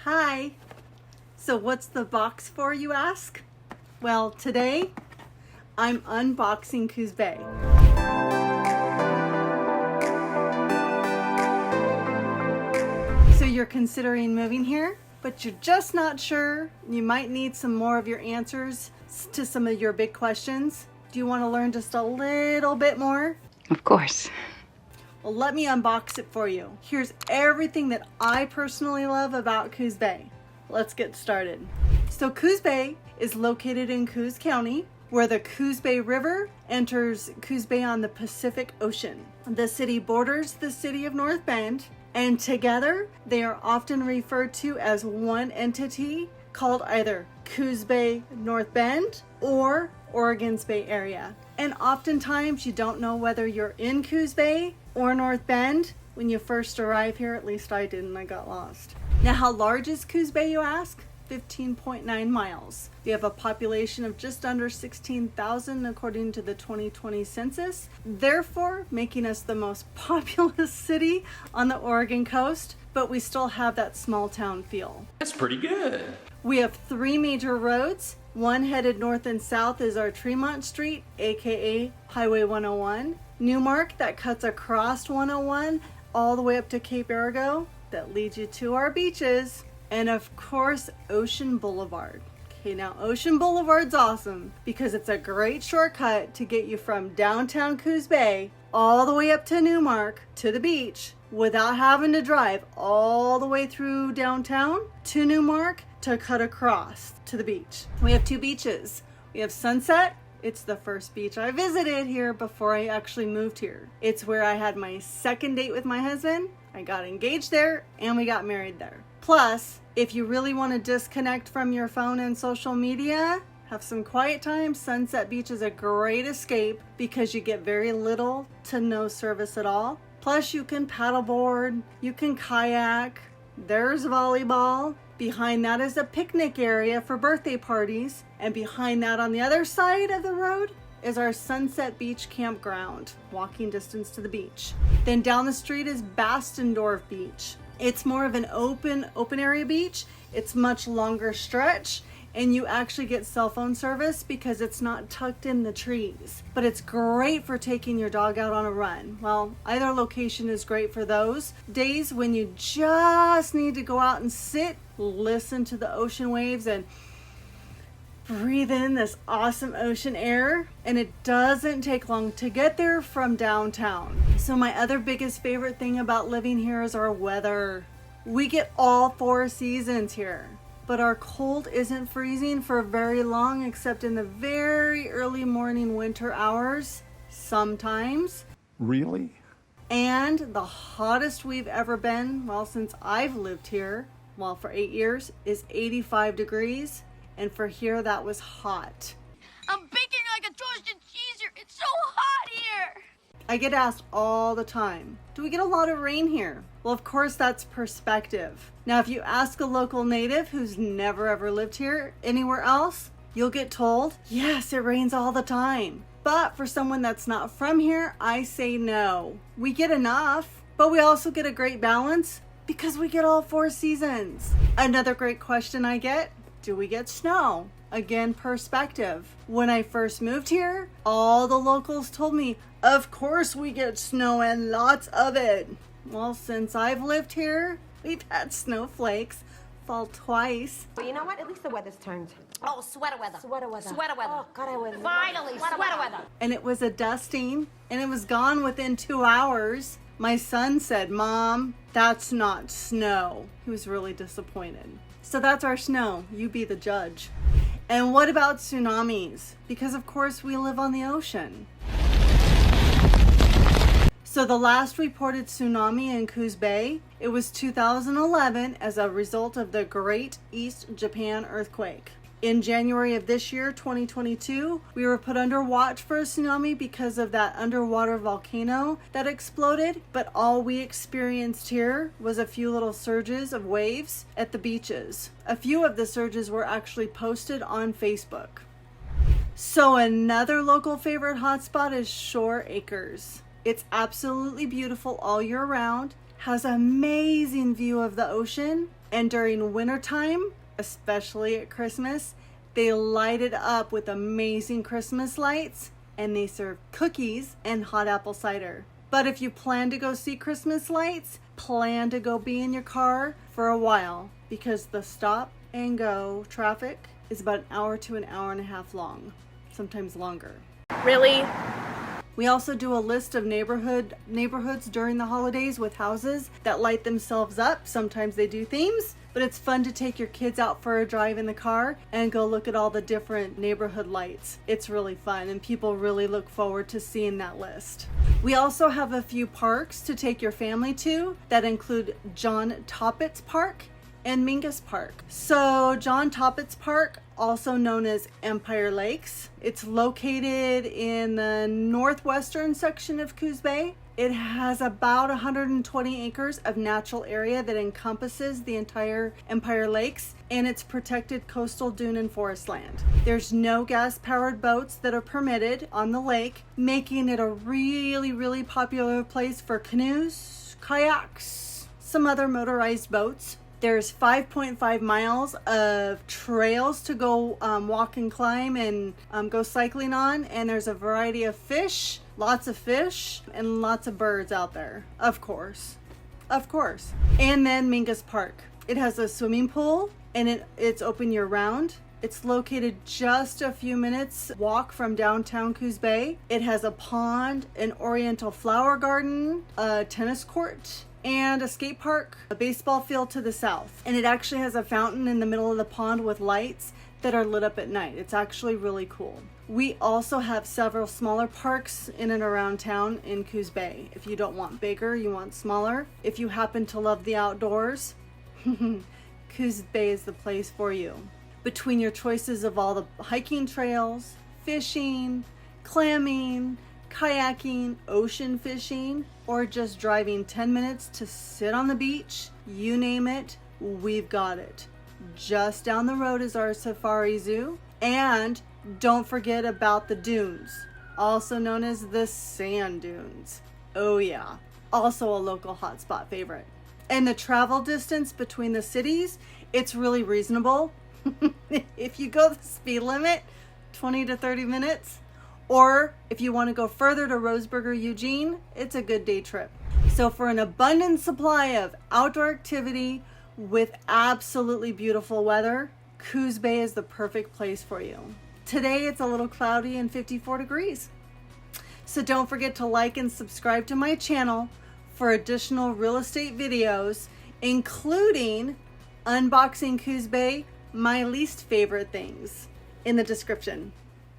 Hi. So what's the box for, you ask? Well, today I'm unboxing Coos Bay. So you're considering moving here, but you're just not sure. You might need some more of your answers to some of your big questions. Do you want to learn just a little bit more? Of course. Well, let me unbox it for you. Here's everything that I personally love about Coos Bay. Let's get started. So Coos Bay is located in Coos County, where the Coos Bay River enters Coos Bay on the Pacific Ocean. The city borders the city of North Bend, and together they are often referred to as one entity called either Coos Bay North Bend or Oregon's Bay Area. And oftentimes you don't know whether you're in Coos Bay or North Bend when you first arrive here. At least I didn't, I got lost. Now, how large is Coos Bay, you ask? 15.9 miles. We have a population of just under 16,000 according to the 2020 census, therefore making us the most populous city on the Oregon coast, but we still have that small town feel. That's pretty good. We have 3 major roads. One headed north and south is our Tremont Street, aka Highway 101. Newmark, that cuts across 101 all the way up to Cape Arago, that leads you to our beaches. And of course, Ocean Boulevard. Okay, now Ocean Boulevard's awesome because it's a great shortcut to get you from downtown Coos Bay all the way up to Newmark to the beach without having to drive all the way through downtown to Newmark to cut across to the beach. We have 2 beaches. We have Sunset. It's the first beach I visited here before I actually moved here. It's where I had my second date with my husband. I got engaged there and we got married there. Plus, if you really want to disconnect from your phone and social media, have some quiet time, Sunset Beach is a great escape because you get very little to no service at all. Plus, you can paddleboard, you can kayak, there's volleyball. Behind that is a picnic area for birthday parties. And behind that on the other side of the road is our Sunset Beach campground, walking distance to the beach. Then down the street is Bastendorf Beach. It's more of an open area beach. It's much longer stretch and you actually get cell phone service because it's not tucked in the trees. But it's great for taking your dog out on a run. Well, either location is great for those days when you just need to go out and sit, listen to the ocean waves and breathe in this awesome ocean air, and it doesn't take long to get there from downtown. So my other biggest favorite thing about living here is our weather. We get all 4 seasons here, but our cold isn't freezing for very long except in the very early morning winter hours, sometimes. Really? And the hottest we've ever been, well, since I've lived here, well, for 8 years, is 85 degrees. And for here, that was hot. I'm baking like a toasted cheese here. It's so hot here. I get asked all the time, do we get a lot of rain here? Well, of course, that's perspective. Now, if you ask a local native who's never ever lived here anywhere else, you'll get told, yes, it rains all the time. But for someone that's not from here, I say no. We get enough, but we also get a great balance because we get all 4 seasons. Another great question I get, do we get snow? Again, perspective. When I first moved here, all the locals told me, of course we get snow and lots of it. Well, since I've lived here, we've had snowflakes fall twice. But you know what? At least the weather's turned. Oh, sweater weather. Sweater weather. Sweater weather. Oh, God, I was... Finally, sweater weather. And it was a dusting, and it was gone within 2 hours. My son said, Mom, that's not snow. He was really disappointed. So that's our snow. You be the judge. And what about tsunamis? Because of course we live on the ocean. So the last reported tsunami in Coos Bay, it was 2011 as a result of the Great East Japan earthquake. In January of this year, 2022, we were put under watch for a tsunami because of that underwater volcano that exploded, but all we experienced here was a few little surges of waves at the beaches. A few of the surges were actually posted on Facebook. So another local favorite hotspot is Shore Acres. It's absolutely beautiful all year round, has an amazing view of the ocean, And during wintertime, especially at Christmas, they light it up with amazing Christmas lights, and they serve cookies and hot apple cider. But if you plan to go see Christmas lights, plan to go be in your car for a while, because the stop and go traffic is about an hour to an hour and a half long, sometimes longer. Really? We also do a list of neighborhoods during the holidays with houses that light themselves up. Sometimes they do themes, but it's fun to take your kids out for a drive in the car and go look at all the different neighborhood lights. It's really fun, and people really look forward to seeing that list. We also have a few parks to take your family to that include John Toppitz Park and Mingus Park. So John Toppitz Park, also known as Empire Lakes, it's located in the northwestern section of Coos Bay. It has about 120 acres of natural area that encompasses the entire Empire Lakes, and it's protected coastal dune and forest land. There's no gas-powered boats that are permitted on the lake, making it a really popular place for canoes, kayaks, some other motorized boats. There's 5.5 miles of trails to go walk and climb and go cycling on, and there's a variety of fish, lots of fish, and lots of birds out there, of course. And then Mingus Park. It has a swimming pool, and it's open year-round. It's located just a few minutes walk from downtown Coos Bay. It has a pond, an oriental flower garden, a tennis court, and a skate park, a baseball field to the south. And it actually has a fountain in the middle of the pond with lights that are lit up at night. It's actually really cool. We also have several smaller parks in and around town in Coos Bay. If you don't want bigger, you want smaller. If you happen to love the outdoors, Coos Bay is the place for you. Between your choices of all the hiking trails, fishing, clamming, kayaking, ocean fishing, or just driving 10 minutes to sit on the beach, you name it, we've got it. Just down the road is our safari zoo, and don't forget about the dunes, also known as the sand dunes. Oh yeah, also a local hotspot favorite. And the travel distance between the cities, it's really reasonable. If you go the speed limit, 20 to 30 minutes, or if you want to go further to Roseburg, Eugene, it's a good day trip. So for an abundant supply of outdoor activity with absolutely beautiful weather, Coos Bay is the perfect place for you. Today it's a little cloudy and 54 degrees. So don't forget to like and subscribe to my channel for additional real estate videos, including unboxing Coos Bay, my least favorite things, in the description.